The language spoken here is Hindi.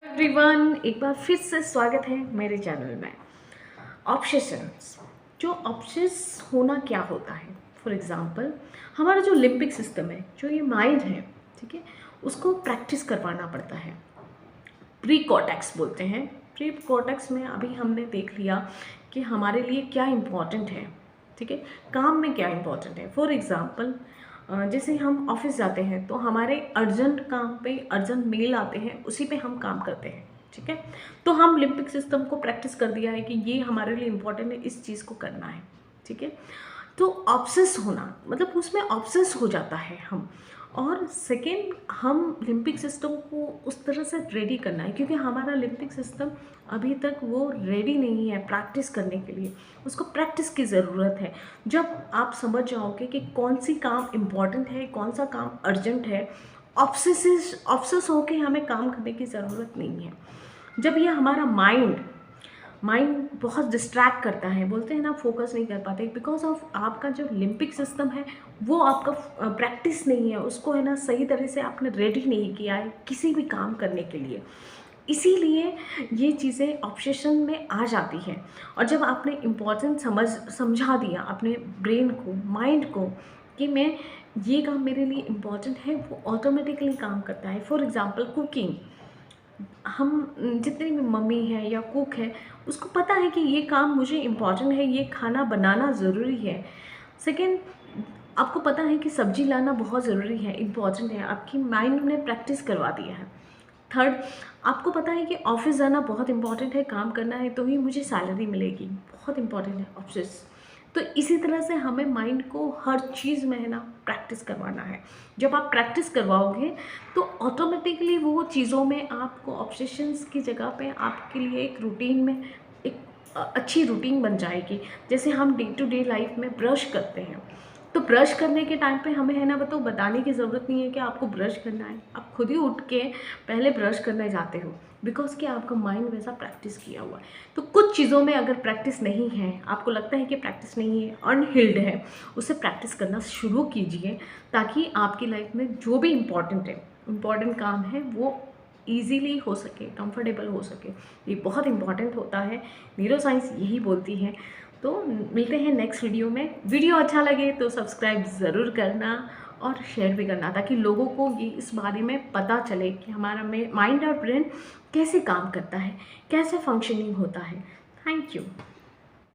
एवरीवन, एक बार फिर से स्वागत है मेरे चैनल में। ऑब्सेशंस, जो ऑब्सेस होना क्या होता है। फॉर एग्जांपल, हमारा जो लिम्बिक सिस्टम है, जो ये माइंड है, ठीक है, उसको प्रैक्टिस करवाना पड़ता है। प्री कॉर्टेक्स बोलते हैं। प्री कॉर्टेक्स में अभी हमने देख लिया कि हमारे लिए क्या इम्पोर्टेंट है, ठीक है, काम में क्या इम्पोर्टेंट है। फॉर एग्ज़ाम्पल, जैसे हम ऑफिस जाते हैं तो हमारे अर्जेंट काम पे अर्जेंट मेल आते हैं, उसी पे हम काम करते हैं, ठीक है। तो हम लिम्बिक सिस्टम को प्रैक्टिस कर दिया है कि ये हमारे लिए इम्पोर्टेंट है, इस चीज़ को करना है, ठीक है। तो ऑब्सेस होना मतलब उसमें ऑब्सेस हो जाता है हम। और सेकेंड, हम लिम्बिक सिस्टम को उस तरह से रेडी करना है, क्योंकि हमारा लिम्बिक सिस्टम अभी तक वो रेडी नहीं है प्रैक्टिस करने के लिए। उसको प्रैक्टिस की ज़रूरत है। जब आप समझ जाओगे कि कौन सी काम इम्पॉर्टेंट है, कौन सा काम अर्जेंट है, ऑब्सेस होके हमें काम करने की ज़रूरत नहीं है। जब ये हमारा माइंड बहुत डिस्ट्रैक्ट करता है, बोलते हैं ना, फोकस नहीं कर पाते, बिकॉज ऑफ आपका जो लिम्बिक सिस्टम है वो आपका प्रैक्टिस नहीं है, उसको है ना सही तरह से आपने रेडी नहीं किया है किसी भी काम करने के लिए। इसीलिए ये चीज़ें ऑब्सेशन में आ जाती हैं। और जब आपने इम्पोर्टेंट समझा दिया अपने ब्रेन को, माइंड को, कि मैं ये काम मेरे लिए इम्पॉर्टेंट है, वो ऑटोमेटिकली काम करता है। फॉर एग्ज़ाम्पल, कुकिंग, हम जितनी भी मम्मी है या कुक है, उसको पता है कि ये काम मुझे इम्पॉर्टेंट है, ये खाना बनाना ज़रूरी है। सेकेंड, आपको पता है कि सब्जी लाना बहुत ज़रूरी है, इम्पॉर्टेंट है, आपकी माइंड ने प्रैक्टिस करवा दिया है। थर्ड, आपको पता है कि ऑफिस जाना बहुत इंपॉर्टेंट है, काम करना है तो ही मुझे सैलरी मिलेगी, बहुत इंपॉर्टेंट है ऑफिस। तो इसी तरह से हमें माइंड को हर चीज़ में है ना प्रैक्टिस करवाना है। जब आप प्रैक्टिस करवाओगे तो ऑटोमेटिकली वो चीज़ों में आपको ऑब्सेशंस की जगह पे आपके लिए एक रूटीन में एक अच्छी रूटीन बन जाएगी। जैसे हम डे टू डे लाइफ में ब्रश करते हैं, तो ब्रश करने के टाइम पे हमें है ना बताने की ज़रूरत नहीं है कि आपको ब्रश करना है, आप खुद ही उठ के पहले ब्रश करने जाते हो, बिकॉज कि आपका माइंड वैसा प्रैक्टिस किया हुआ है। तो कुछ चीज़ों में अगर प्रैक्टिस नहीं है, आपको लगता है कि प्रैक्टिस नहीं है, अनहील्ड है, उसे प्रैक्टिस करना शुरू कीजिए, ताकि आपकी लाइफ में जो भी इम्पॉर्टेंट काम है वो ईजीली हो सके, कंफर्टेबल हो सके। ये बहुत इंपॉर्टेंट होता है, न्यूरो साइंस यही बोलती है। तो मिलते हैं नेक्स्ट वीडियो में। वीडियो अच्छा लगे तो सब्सक्राइब ज़रूर करना और शेयर भी करना, ताकि लोगों को ये इस बारे में पता चले कि हमारा माइंड और ब्रेन कैसे काम करता है, कैसे फंक्शनिंग होता है। Thank you.